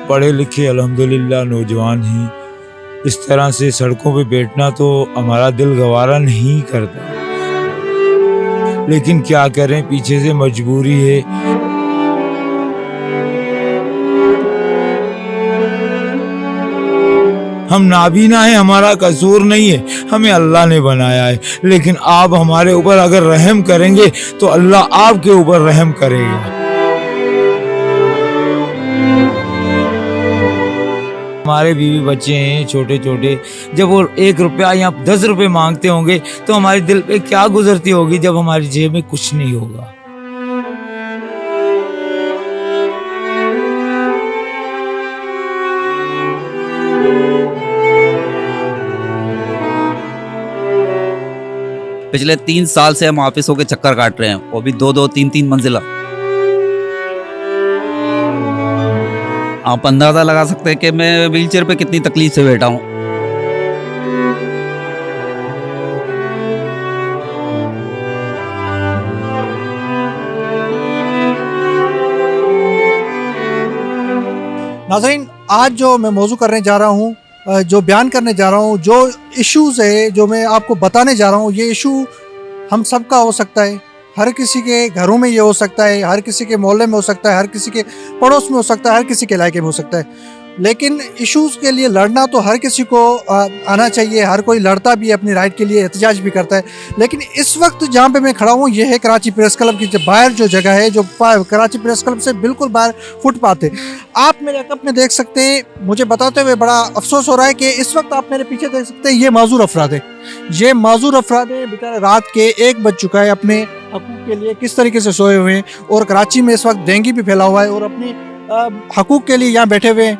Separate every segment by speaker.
Speaker 1: पढ़े लिखे अल्हम्दुलिल्लाह नौजवान हैं। इस तरह से सड़कों पे बैठना तो हमारा दिल गवारा नहीं करता, लेकिन क्या करें, पीछे से मजबूरी है। हम नाबीना हैं, हमारा कसूर नहीं है, हमें अल्लाह ने बनाया है। लेकिन आप हमारे ऊपर अगर रहम करेंगे तो अल्लाह आपके ऊपर रहम करेगा। हमारे बीवी बच्चे हैं छोटे छोटे, जब वो 1 रुपया या 10 रुपये मांगते होंगे तो हमारे दिल पे क्या गुजरती होगी जब हमारी जेब में कुछ नहीं होगा।
Speaker 2: पिछले 3 साल से हम ऑफिसों के चक्कर काट रहे हैं, वो भी 2-2, 3-3 मंजिला। आप अंदाजा लगा सकते हैं कि मैं व्हीलचेयर पे कितनी तकलीफ से बैठा हूँ।
Speaker 3: नाज़रीन, आज जो मैं मौजू करने जा रहा हूँ, जो बयान करने जा रहा हूँ, जो इश्यूज़ है जो मैं आपको बताने जा रहा हूँ, ये इशू हम सब का हो सकता है। हर किसी के घरों में ये हो सकता है, हर किसी के मोहल्ले में हो सकता है, हर किसी के पड़ोस में हो सकता है, हर किसी के इलाके में हो सकता है। लेकिन इश्यूज़ के लिए लड़ना तो हर किसी को आना चाहिए, हर कोई लड़ता भी है अपनी राइट के लिए, एहतजाज भी करता है। लेकिन इस वक्त जहाँ पे मैं खड़ा हूँ ये है कराची प्रेस क्लब की बाहर जो जगह है, जो कराची प्रेस क्लब से बिल्कुल बाहर फुटपाथ है। आप मेरे अकब में देख सकते हैं, मुझे बताते हुए बड़ा अफसोस हो रहा है कि इस वक्त आप मेरे पीछे देख सकते हैं ये माजूर अफराद है। ये माजूर अफराद है, बेचारे रात के 1 बज चुका है, अपने हकूक़ के लिए किस तरीके से सोए हुए हैं। और कराची में इस वक्त डेंगू भी फैला हुआ है और अपनी हकूक़ के लिए यहाँ बैठे हुए हैं,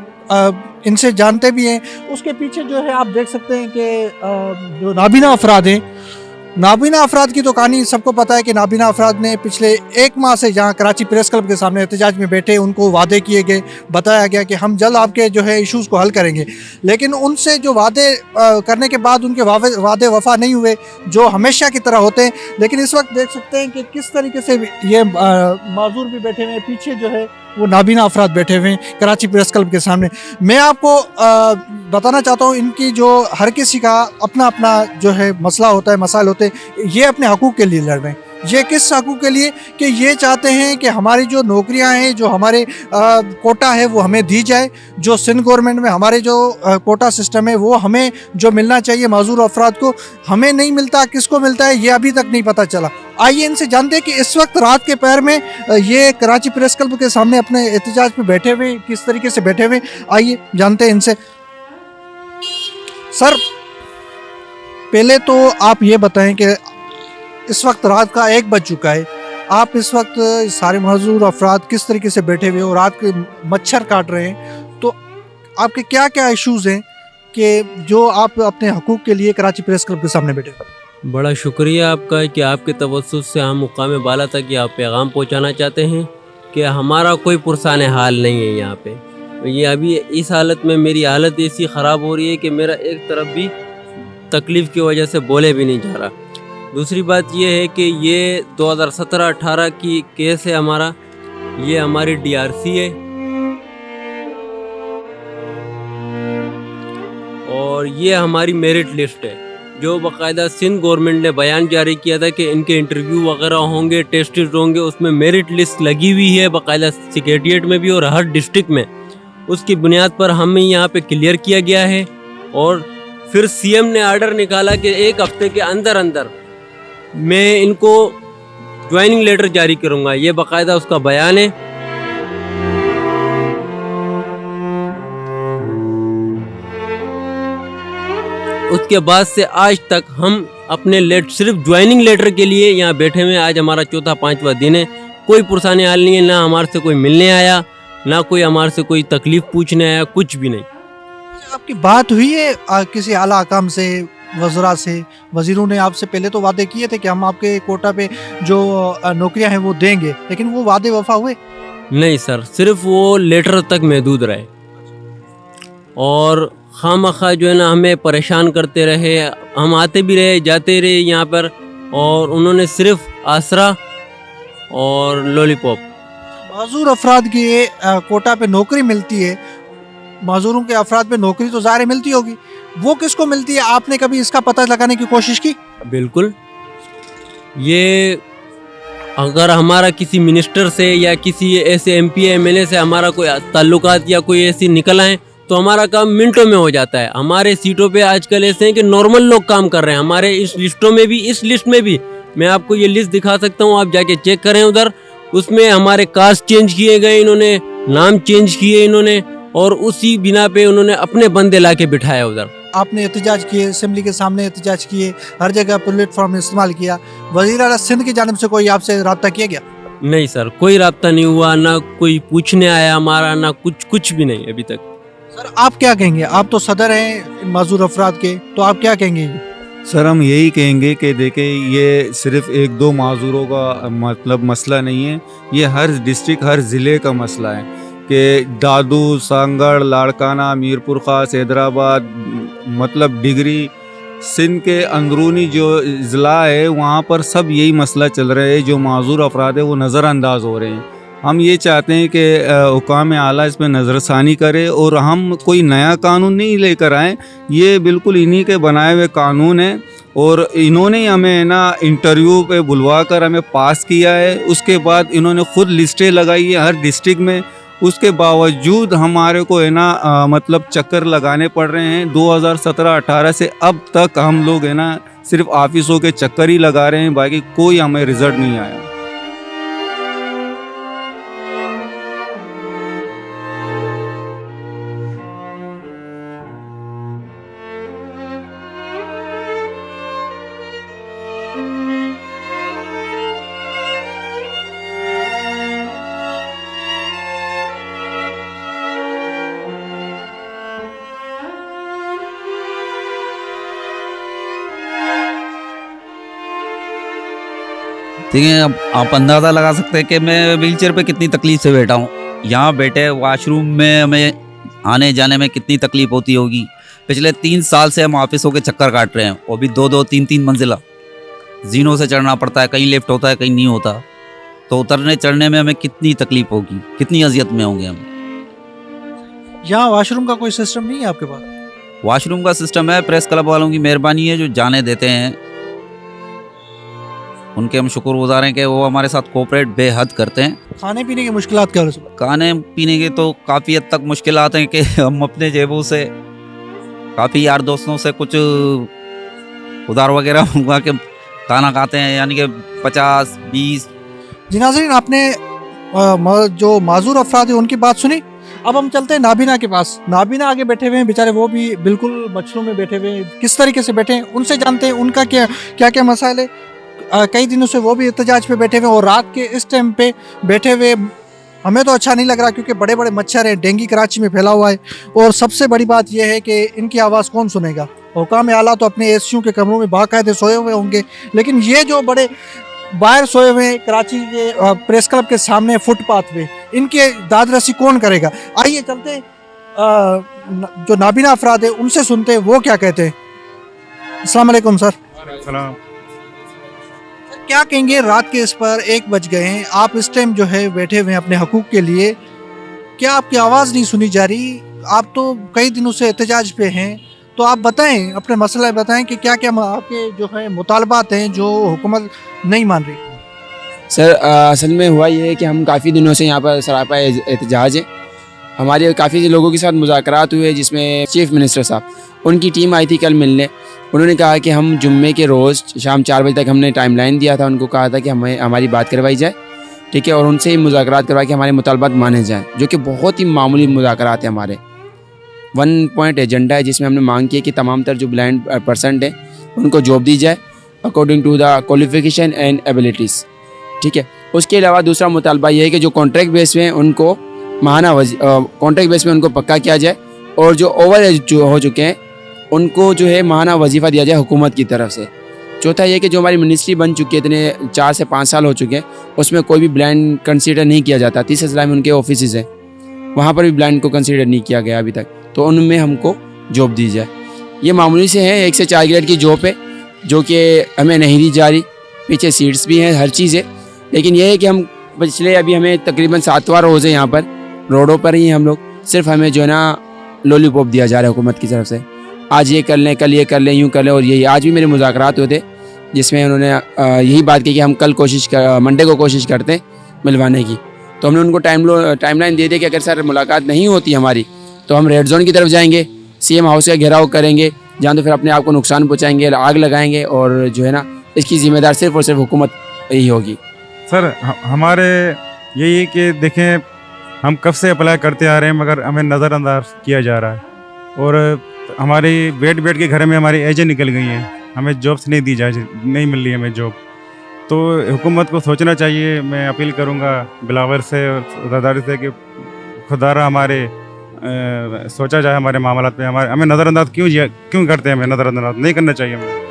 Speaker 3: इनसे जानते भी हैं। उसके पीछे जो है आप देख सकते हैं कि जो नाबीना अफराद हैं, नाबीना अफराद की तो कहानी सबको पता है कि नाबीना अफराद ने पिछले 1 माह से जहाँ कराची प्रेस क्लब के सामने एहतजाज में बैठे, उनको वादे किए गए, बताया गया कि हम जल्द आपके जो है इश्यूज़ को हल करेंगे। लेकिन उनसे जो वादे करने के बाद उनके वादे वफा नहीं हुए, जो हमेशा की तरह होते हैं। लेकिन इस वक्त देख सकते हैं कि किस तरीके से ये माजूर भी बैठे हुए हैं, पीछे जो है वो नाबीना अफराद बैठे हुए हैं कराची प्रेस क्लब के सामने। मैं आपको बताना चाहता हूँ, इनकी जो हर किसी का अपना अपना जो है मसला होता है, मसाइल होते हैं। ये अपने हकूक़ के लिए लड़ रहे हैं। ये किस हकूक़ के लिए कि ये चाहते हैं कि हमारी जो नौकरियां हैं, जो हमारे कोटा है वो हमें दी जाए। जो सिंध गवर्नमेंट में हमारे जो कोटा सिस्टम है वो हमें जो मिलना चाहिए माजूर अफराद को, हमें नहीं मिलता। किसको मिलता है ये अभी तक नहीं पता चला। आइए इनसे जानते हैं कि इस वक्त रात के पहर में ये कराची प्रेस क्लब के सामने अपने एहतजाज में बैठे हुए किस तरीके से बैठे हुए। आइए जानते हैं इनसे। सर, पहले तो आप ये बताएं कि इस वक्त रात का 1 बज चुका है, आप इस वक्त सारे मजदूर अफराद किस तरीके से बैठे हुए और रात के मच्छर काट रहे हैं, तो आपके क्या क्या इश्यूज़ हैं कि जो आप अपने हकूक़ के लिए कराची प्रेस क्लब के सामने बैठे?
Speaker 4: बड़ा शुक्रिया आपका कि आपके तवज्जुह से हम मुकाम बाला तक ये आप पैगाम पहुंचाना चाहते हैं कि हमारा कोई पुरसान हाल नहीं है यहाँ पे। ये अभी इस हालत में मेरी हालत ऐसी ख़राब हो रही है कि मेरा एक तरफ भी तकलीफ़ की वजह से बोले भी नहीं जा रहा। दूसरी बात ये है कि ये 2017-18 की केस है हमारा, ये हमारी DRC है और ये हमारी मेरिट लिस्ट है, जो बाकायदा सिंध गवर्नमेंट ने बयान जारी किया था कि इनके इंटरव्यू वगैरह होंगे, टेस्ट होंगे, उसमें मेरिट लिस्ट लगी हुई है बाकायदा सेक्रेटेरिएट में भी और हर डिस्ट्रिक्ट में। उसकी बुनियाद पर हमें यहाँ पे क्लियर किया गया है और फिर CM ने आर्डर निकाला कि 1 हफ्ते के अंदर अंदर मैं इनको ज्वाइनिंग लेटर जारी करूँगा। ये बाकायदा उसका बयान है। उसके बाद से आज तक हम अपने सिर्फ ज्वाइनिंग लेटर के लिए यहाँ बैठे हुए। आज हमारा 4था-5वां दिन है, कोई पुरसाने हाल नहीं है, ना हमारे से कोई मिलने आया, ना कोई हमारे से कोई तकलीफ़ पूछने आया, कुछ भी नहीं।
Speaker 3: आपकी बात हुई है किसी आला हकाम से, वज़रा से? वज़ीरों ने आपसे पहले तो वादे किए थे कि हम आपके कोटा पे जो नौकरियां हैं वो देंगे, लेकिन वो वादे वफा हुए
Speaker 4: नहीं सर, सिर्फ वो लेटर तक महदूद रहे और खामखा जो है ना हमें परेशान करते रहे। हम आते भी रहे, जाते रहे यहाँ पर, और उन्होंने सिर्फ आसरा और लॉलीपॉप।
Speaker 3: माजूर अफराद की कोटा पे नौकरी मिलती है, मजदूरों के अफराद में नौकरी तो ज़ाहिर है मिलती होगी, वो किसको मिलती है? आपने कभी इसका पता लगाने की कोशिश की?
Speaker 4: बिल्कुल। ये अगर हमारा किसी मिनिस्टर से या किसी ऐसे एमपी एमएलए से हमारा कोई ताल्लुकात या कोई ऐसी निकल आए तो हमारा काम मिनटों में हो जाता है। हमारे सीटों पे आजकल ऐसे हैं कि नॉर्मल लोग काम कर रहे हैं। हमारे इस लिस्टों में भी, इस लिस्ट में भी मैं आपको ये लिस्ट दिखा सकता हूँ, आप जाके चेक करें उधर। उसमें हमारे कास्ट चेंज किए गए, इन्होंने नाम चेंज किए इन्होंने, और उसी बिना पे उन्होंने अपने बंदे ला के बिठाया उधर।
Speaker 3: आपने एहतजाज किए, असेंबली के सामने एहतजाज किए, हर जगह प्लेटफॉर्म इस्तेमाल किया, वज़ीर आला सिंध की जानिब से कोई आपसे रब्ता किया गया?
Speaker 4: नहीं सर, कोई राब्ता नहीं हुआ, ना कोई पूछने आया हमारा, ना कुछ भी नहीं अभी तक।
Speaker 3: सर आप क्या कहेंगे? आप तो सदर हैं मजदूर अफराद के, तो आप क्या कहेंगे?
Speaker 5: सर हम यही कहेंगे कि देखें, ये सिर्फ एक दो माजूरों का मतलब मसला नहीं है, ये हर डिस्ट्रिक्ट हर ज़िले का मसला है कि दादू, सांगड़, लाड़काना, मीरपुर ख़ास, हैदराबाद, मतलब डिगरी, सिंध के अंदरूनी जो ज़िला है वहाँ पर सब यही मसला चल रहा है। जो माजूर अफराद है वो नज़रअंदाज हो रहे हैं। हम ये चाहते हैं कि हुकाम आला इस पर नज़रसानी करे और हम कोई नया कानून नहीं लेकर आएँ, ये बिल्कुल इन्हीं के बनाए हुए कानून हैं और इन्होंने ही हमें ना इंटरव्यू पे बुलवा कर हमें पास किया है। उसके बाद इन्होंने ख़ुद लिस्टें लगाई है हर डिस्ट्रिक्ट में, उसके बावजूद हमारे को है ना मतलब चक्कर लगाने पड़ रहे हैं। 2017-18 से अब तक हम लोग है ना सिर्फ ऑफिसों के चक्कर ही लगा रहे हैं, बाकी कोई हमें रिजल्ट नहीं आया।
Speaker 2: ठीक है, अब आप अंदाज़ा लगा सकते हैं कि मैं व्हीलचेयर पे कितनी तकलीफ से बैठा हूँ। यहाँ बैठे वॉशरूम में हमें आने जाने में कितनी तकलीफ होती होगी। पिछले 3 साल से हम ऑफिसों के चक्कर काट रहे हैं, वो भी 2-2, 3-3 मंजिला जीनों से चढ़ना पड़ता है, कहीं लिफ्ट होता है कहीं नहीं होता, तो उतरने चढ़ने में हमें कितनी तकलीफ होगी, कितनी अजियत में होंगे हम।
Speaker 3: यहाँ वॉशरूम का कोई सिस्टम नहीं है आपके पास?
Speaker 2: वॉशरूम का सिस्टम है, प्रेस क्लब वालों की मेहरबानी है जो जाने देते हैं, उनके हम शुक्रगुजार हैं कि वो हमारे साथ कोऑपरेट बेहद करते हैं।
Speaker 3: खाने पीने की मुश्किलात क्या हो रही है?
Speaker 2: खाने पीने के तो काफ़ी हद तक मुश्किलात हैं कि हम अपने जेबों से काफ़ी यार दोस्तों से कुछ उधार वगैरह मंगवा के खाना खाते हैं, यानी कि 50-20।
Speaker 3: जी नाज़रीन, आपने जो माजूर अफराद है उनकी बात सुनी। अब हम चलते हैं नाबीना के पास। नाबीना आगे बैठे हुए हैं बेचारे, वो भी बिल्कुल मछलों में बैठे हुए हैं। किस तरीके से बैठे हैं उनसे जानते हैं उनका क्या मसाइल है। कई दिनों से वो भी एहतजाज पे बैठे हुए और रात के इस टाइम पे बैठे हुए हमें तो अच्छा नहीं लग रहा, क्योंकि बड़े बड़े मच्छर हैं, डेंगू कराची में फैला हुआ है। और सबसे बड़ी बात यह है कि इनकी आवाज़ कौन सुनेगा? हुकाम आला तो अपने एसियों के कमरों में बाकायदे सोए हुए होंगे, लेकिन ये जो बड़े बाहर सोए हुए हैं कराची के प्रेस क्लब के सामने फुटपाथ पे, इनके दाद रसी कौन करेगा? आइए चलते हैं, जो नाबीना अफराद है उनसे सुनते हैं वो क्या कहते हैं। अस्सलाम वालेकुम सर। क्या कहेंगे? रात के इस पर 1 बज गए हैं, आप इस टाइम जो है बैठे हुए हैं अपने हकूक़ के लिए, क्या आपकी आवाज़ नहीं सुनी जा रही? आप तो कई दिनों से एहतजाज पे हैं, तो आप बताएं, अपने मसला बताएं कि क्या क्या आपके जो है मुतालबात हैं जो हुकूमत नहीं मान रही।
Speaker 6: सर असल में हुआ ये है कि हम काफ़ी दिनों से यहाँ पर सरापा एहतजाज है। हमारे काफ़ी लोगों के साथ मुज़ाकरात हुए, जिसमें चीफ़ मिनिस्टर साहब, उनकी टीम आई थी कल मिलने। उन्होंने कहा कि हम जुम्मे के रोज़ शाम 4 बजे तक हमने टाइम लाइन दिया था, उनको कहा था कि हमें हमारी बात करवाई जाए, ठीक है, और उनसे ही मुज़ाकरात करवा के हमारे मुतालबात माने जाएँ, जो कि बहुत ही मामूली मुज़ाकरात हैं हमारे। 1 पॉइंट एजेंडा है जिसमें हमने मांग की है कि तमाम तर जो ब्लाइंड पर्सन हैं उनको जॉब दी जाए according to the qualification and abilities, ठीक है। उसके अलावा दूसरा मुतालबा ये है कि जो कॉन्ट्रैक्ट बेस पे हैं उनको माहाना कॉन्ट्रैक्ट बेस पे उनको पक्का किया जाए, और जो ओवर एज जो हो चुके हैं उनको जो है माहाना वजीफ़ा दिया जाए हुकूमत की तरफ से। चौथा ये कि जो हमारी मिनिस्ट्री बन चुकी है, इतने 4 से 5 साल हो चुके हैं, उसमें कोई भी ब्लाइंड कंसीडर नहीं किया जाता। 30 अजला में उनके ऑफिस हैं, वहाँ पर भी ब्लाइंड को कंसीडर नहीं किया गया अभी तक, तो उनमें हमको जॉब दी जाए। ये मामूली से है, 1 से 4 ग्रेड की जॉब है जो कि हमें नहीं दी जा रही। पीछे सीट्स भी हैं, हर चीज़ है, लेकिन यह है कि हम पिछले अभी हमें तकरीबन 7वां रोज़ है यहाँ पर, रोडों पर ही हम लोग, सिर्फ हमें जो है ना लॉलीपॉप दिया जा रहा है हुकूमत की तरफ से। आज ये कर लें, कल ये कर लें, यूँ कर लें और यही। आज भी मेरे मुज़ाकरात हुए थे जिसमें उन्होंने यही बात की कि हम कल मंडे को कोशिश करते हैं मिलवाने की। तो हमने उनको टाइमलाइन दे दी कि अगर सर मुलाकात नहीं होती हमारी तो हम रेड जोन की तरफ जाएंगे, सीएम हाउस का घेराव करेंगे, जहाँ तो फिर अपने आप को नुकसान पहुँचाएंगे, आग लगाएंगे और जो है ना इसकी ज़िम्मेदार सिर्फ़ और सिर्फ हुकूमत ही होगी।
Speaker 7: सर हमारे यही है कि देखें, हम कब से अप्लाई करते आ रहे हैं मगर हमें नज़रअंदाज किया जा रहा है और हमारी बैठ के घर में हमारी एजें निकल गई हैं, हमें जॉब्स नहीं दी नहीं मिल रही है हमें जॉब। तो हुकूमत को सोचना चाहिए। मैं अपील करूंगा बिलावल से और ज़रदारी से कि खुदारा हमारे सोचा जाए हमारे मामलात पे। हमें नज़रअंदाज क्यों करते हैं? हमें नज़रअंदाज नहीं करना चाहिए हमें।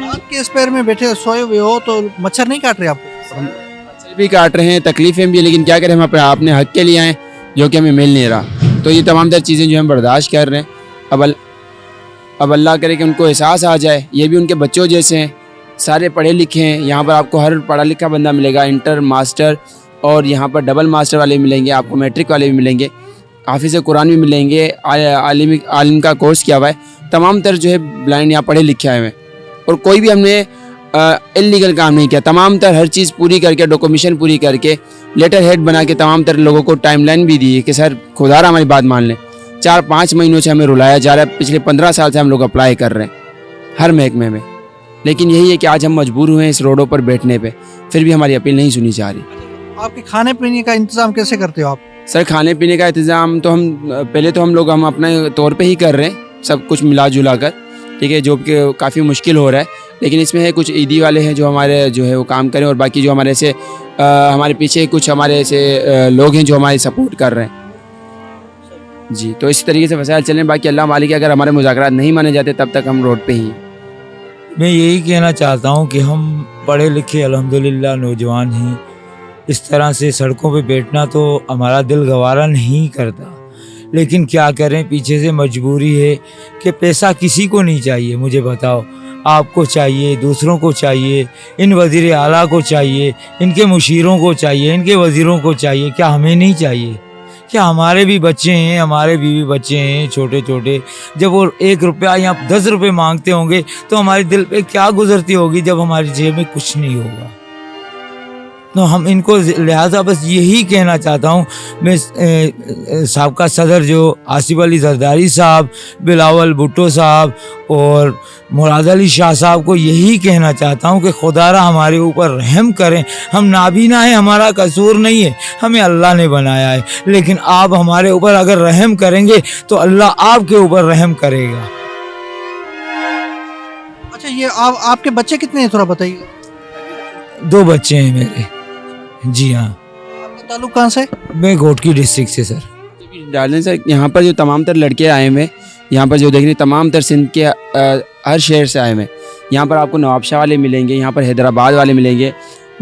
Speaker 3: आपके इस पैर में बैठे सोए हुए हो तो मच्छर नहीं काट रहे आपको?
Speaker 6: मच्छर भी काट रहे हैं, तकलीफ़ें भी, लेकिन क्या करें, हम अपने हक के लिए आए जो कि हमें मिल नहीं रहा। तो ये तमाम तर चीज़ें जो हम बर्दाश्त कर रहे हैं। अब अल्लाह करे कि उनको एहसास आ जाए, ये भी उनके बच्चों जैसे हैं, सारे पढ़े लिखे हैं। यहाँ पर आपको हर पढ़ा लिखा बंदा मिलेगा, इंटर, मास्टर और यहाँ पर डबल मास्टर वाले मिलेंगे, आपको मैट्रिक वाले भी मिलेंगे, हाफिज़ कुरान भी मिलेंगे, आलिम का कोर्स किया हुआ है। तमाम तर जो है ब्लाइंड यहाँ पढ़े लिखे आए हुए हैं और कोई भी हमने इल्लीगल काम नहीं किया। तमाम तर हर चीज़ पूरी करके, डॉक्यूमेंटेशन पूरी करके, लेटर हेड बना के तमाम तर लोगों को टाइमलाइन भी दी है कि सर खुदारा हमारी बात मान लें। 4-5 महीनों से हमें रुलाया जा रहा है, पिछले 15 साल से हम लोग अप्लाई कर रहे हैं हर महकमे में, लेकिन यही है कि आज हम मजबूर हुए हैं इस रोडों पर बैठने पे, फिर भी हमारी अपील नहीं सुनी जा रही।
Speaker 3: आपके खाने पीने का इंतज़ाम कैसे करते हो आप?
Speaker 6: सर खाने पीने का इंतज़ाम तो हम अपने तौर पे ही कर रहे हैं, सब कुछ मिला जुला कर, ठीक है, जो कि काफ़ी मुश्किल हो रहा है। लेकिन इसमें है कुछ ईदी वाले हैं जो हमारे जो है वो काम करें और बाकी जो हमारे ऐसे हमारे पीछे कुछ हमारे ऐसे लोग हैं जो हमारी सपोर्ट कर रहे हैं जी। तो इस तरीके से वसाइल चलें, बाकी अल्लाह मालिक है, अगर हमारे मुज़ाकरात नहीं माने जाते तब तक हम रोड पे ही।
Speaker 1: मैं यही कहना चाहता हूँ कि हम पढ़े लिखे अल्हम्दुलिल्लाह नौजवान हैं, इस तरह से सड़कों पे बैठना तो हमारा दिल गवारा नहीं करता, लेकिन क्या करें, पीछे से मजबूरी है कि पैसा किसी को नहीं चाहिए। मुझे बताओ, आपको चाहिए, दूसरों को चाहिए, इन वज़ीर आला को चाहिए, इनके मुशीरों को चाहिए, इनके वज़ीरों को चाहिए, क्या हमें नहीं चाहिए? क्या हमारे भी बच्चे हैं, हमारे बीवी बच्चे हैं छोटे छोटे, जब वो 1 रुपया या 10 रुपये मांगते होंगे तो हमारे दिल पे क्या गुजरती होगी जब हमारी जेब में कुछ नहीं होगा। तो हम इनको लिहाजा बस यही कहना चाहता हूँ, मैं साबका सदर जो आसिफ अली जरदारी साहब, बिलावल भुट्टो साहब और मुराद अली शाह साहब को यही कहना चाहता हूँ कि खुदारा हमारे ऊपर रहम करें। हम नाबीना हैं, हमारा कसूर नहीं है, हमें अल्लाह ने बनाया है, लेकिन आप हमारे ऊपर अगर रहम करेंगे तो अल्लाह आपके ऊपर रहम करेगा।
Speaker 3: अच्छा, ये आपके बच्चे कितने हैं थोड़ा बताइए?
Speaker 1: 2 बच्चे हैं मेरे। जी हाँ।
Speaker 3: आपका ताल्लुक कहाँ से?
Speaker 1: मैं घोटकी डिस्ट्रिक्ट से सर।
Speaker 6: डालें सर, यहाँ पर जो तमाम तर लड़के आए हुए हैं, यहाँ पर जो देख रहे तमाम तर सिंध के हर शहर से आए हुए हैं। यहाँ पर आपको नवाबशाह वाले मिलेंगे, यहाँ पर हैदराबाद वाले मिलेंगे,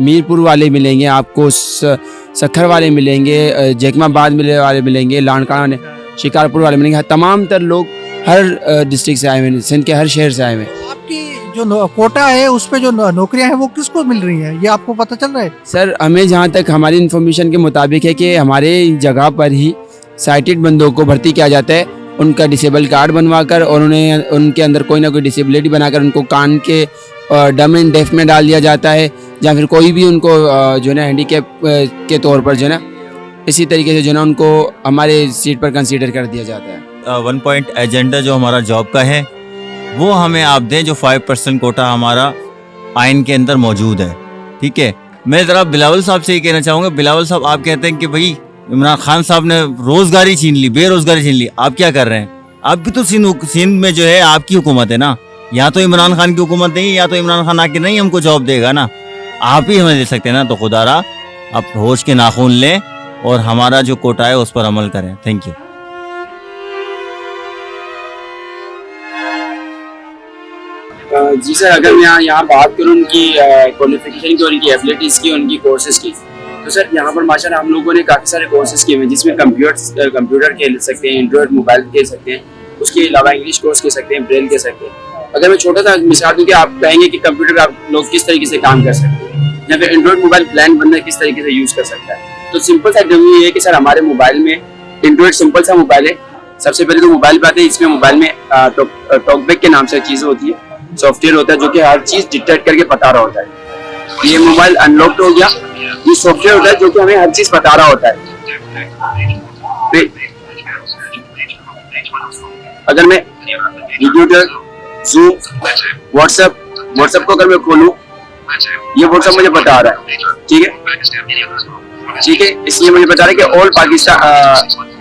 Speaker 6: मीरपुर वाले मिलेंगे, आपको सखर वाले मिलेंगे, जैकमाबाद वाले मिलेंगे, लाड़काना शिकारपुर वाले मिलेंगे। तमाम तर लोग हर डिस्ट्रिक्ट से आए हुए हैं, सिंध के हर शहर से आए हुए हैं।
Speaker 3: आपकी जो कोटा है उस पे जो नौकरियां हैं वो किसको मिल रही हैं, ये आपको पता चल रहा है?
Speaker 6: सर हमें जहाँ तक हमारी इन्फॉर्मेशन के मुताबिक है कि हमारे जगह पर ही साइटेड बंदों को भर्ती किया जाता है, उनका डिसेबल कार्ड बनवा कर और उन्हें उनके अंदर कोई ना कोई डिसेबिलिटी बनाकर उनको कान के डम एंड डेफ में डाल दिया जाता है, या फिर कोई भी उनको जो है ना हैंडीकैप के तौर पर जो है ना इसी तरीके से जो है ना उनको हमारे सीट पर कंसीडर कर दिया जाता है।
Speaker 8: 1 पॉइंट एजेंडा जो हमारा जॉब का है वो हमें आप दें, जो 5% कोटा हमारा आइन के अंदर मौजूद है, ठीक है। मैं ज़रा बिलावल साहब से ये कहना चाहूँगा, बिलावल साहब आप कहते हैं कि भाई इमरान खान साहब ने रोज़गारी छीन ली, बेरोज़गारी छीन ली, आप क्या कर रहे हैं? आपकी तो सिंध में जो है आपकी हुकूमत है ना, यहाँ तो इमरान खान की हुकूमत नहीं है, या तो इमरान खान आके नहीं हमको जॉब देगा ना, आप ही हमें दे सकते हैं ना। तो खुदारा आप होश के नाखून लें और हमारा जो कोटा है उस पर अमल करें। Thank you.
Speaker 6: जी सर, अगर मैं यहाँ बात करूँ उनकी क्वालिफिकेशन की, उनकी एबिलिटीज़ की, उनकी कोर्सेज की, तो सर यहाँ पर माशाल्लाह हम लोगों ने काफ़ी सारे कोर्सेज किए हुए हैं, जिसमें कंप्यूटर खेल सकते हैं, एंड्रॉयड मोबाइल खेल सकते हैं, उसके अलावा इंग्लिश कोर्स कह सकते हैं, ब्रेल कह सकते हैं। अगर मैं छोटा सा मिसाल दूँ कि आप कहेंगे कि कंप्यूटर पर आप लोग किस तरीके से काम कर सकते हैं, या फिर एंड्रॉयड मोबाइल प्लान बंदा किस तरीके से यूज़ कर सकता है, तो सिंपल सा डेमो ये है कि सर हमारे मोबाइल में एंड्रॉइड सिंपल सा मोबाइल है। सबसे पहले तो मोबाइल पे आते हैं। इसमें मोबाइल में टॉकबैक के नाम से चीज़ होती है, सॉफ्टवेयर होता है जो कि हर चीज़ डिटेक्ट करके बता रहा होता है। ये मोबाइल अनलॉक्ड हो गया। ये सॉफ्टवेयर होता है जो कि हमें हर चीज़ बता रहा होता है। अगर मैं वीडियो, जूम, व्हाट्सएप को अगर मैं खोलूँ, ये व्हाट्सएप मुझे बता रहा है, ठीक है, इसलिए मुझे बता रहा है कि ऑल पाकिस्तान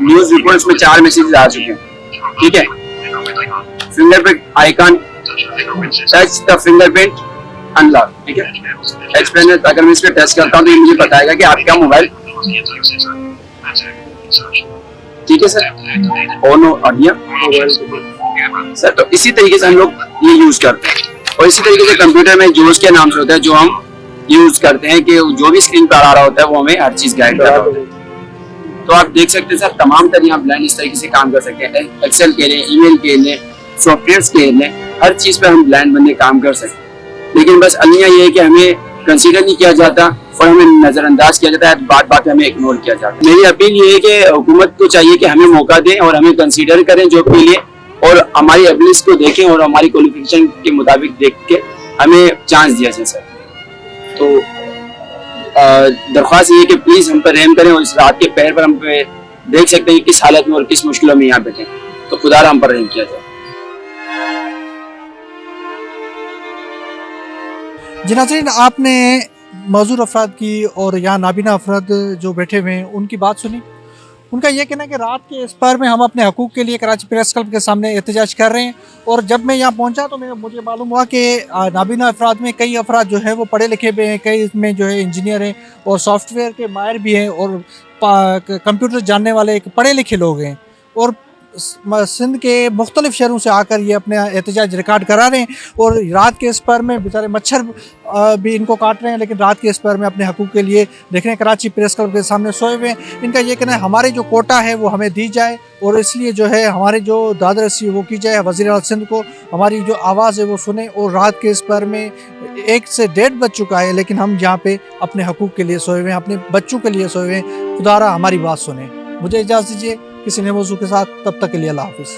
Speaker 6: न्यूज़ रिपोर्ट्स में 4 मैसेज आ चुके हैं, ठीक है। Fingerprint icon, touch the fingerprint unlock, ठीक है। एक्सप्लेन, अगर मैं इसमें टच करता हूँ तो ये मुझे बताएगा कि आपका मोबाइल, ठीक है सर, ऑन हो गया सर। तो इसी तरीके से हम लोग ये यूज करते हैं। और इसी तरीके से कंप्यूटर में जोश के नाम से होता है जो हम यूज करते हैं कि जो भी स्क्रीन पर आ रहा होता है वो हमें हर चीज गाइड कर रहा होता है। तो आप देख सकते हैं सर, तमाम तरह आप ब्लाइंड इस तरीके से काम कर सकते हैं। एक्सेल के लिए, ईमेल के लिए, सॉफ्टवेयर के लिए, हर चीज पे हम ब्लाइंड बनने काम कर सकते हैं। लेकिन बस अलमिया ये है कि हमें कंसीडर नहीं किया जाता और हमें नजरअंदाज किया जाता है, बात हमें इग्नोर किया जाता है। मेरी अपील ये है कि हुकूमत को चाहिए कि हमें मौका दें और हमें कंसीडर करें जॉब के लिए, और हमारी एबिलिटीज को देखें और हमारी क्वालिफिकेशन के मुताबिक देख के हमें चांस दिया जाए सर। तो दरख्वास्त ये है कि प्लीज हम पर रहम करें और इस रात के पहर पर हम पे देख सकते हैं किस हालत में और किस मुश्किलों में यहाँ बैठे, तो खुदा हम पर रहम किया जाए।
Speaker 3: जी नाज़रीन, आपने मौजूद अफराद की और यहाँ नाबीना अफराद जो बैठे हुए हैं उनकी बात सुनी। उनका ये कहना है कि रात के इस पर में हम अपने हकूक़ के लिए कराची प्रेस क्लब के सामने एहतजाज कर रहे हैं। और जब मैं यहाँ पहुँचा तो मुझे मालूम हुआ कि नाबीना अफराद में कई अफराद जो है वो पढ़े लिखे भी हैं, कई इसमें जो है इंजीनियर हैं और सॉफ्टवेयर के माहिर भी हैं और कंप्यूटर जानने वाले एक पढ़े लिखे लोग हैं। और सिंध के मुख्तलिफ शहरों से आकर ये अपने एहतजाज रिकॉर्ड करा रहे हैं। और रात के इस पर में बेचारे मच्छर भी इनको काट रहे हैं, लेकिन रात के इस पर में अपने हकूक़ के लिए देख रहे हैं, कराची प्रेस क्लब के सामने सोए हुए हैं। इनका ये कहना है हमारे जो कोटा है वो हमें दी जाए और इसलिए जो है हमारे जो दाद रसी वो की जाए। वज़ीर आला सिंध को हमारी जो आवाज़ है वो सुने। और रात के इस पर में 1 से 1:30 बज चुका है, लेकिन हम यहाँ पे अपने हकूक़ के लिए सोए हुए हैं, अपने बच्चों के लिए सोए हुए हैं। खुदारा हमारी बात सुने। मुझे इजाज़त दीजिए किसी नए मौजू के साथ, तब तक के लिए अल्लाह हाफ़िज़।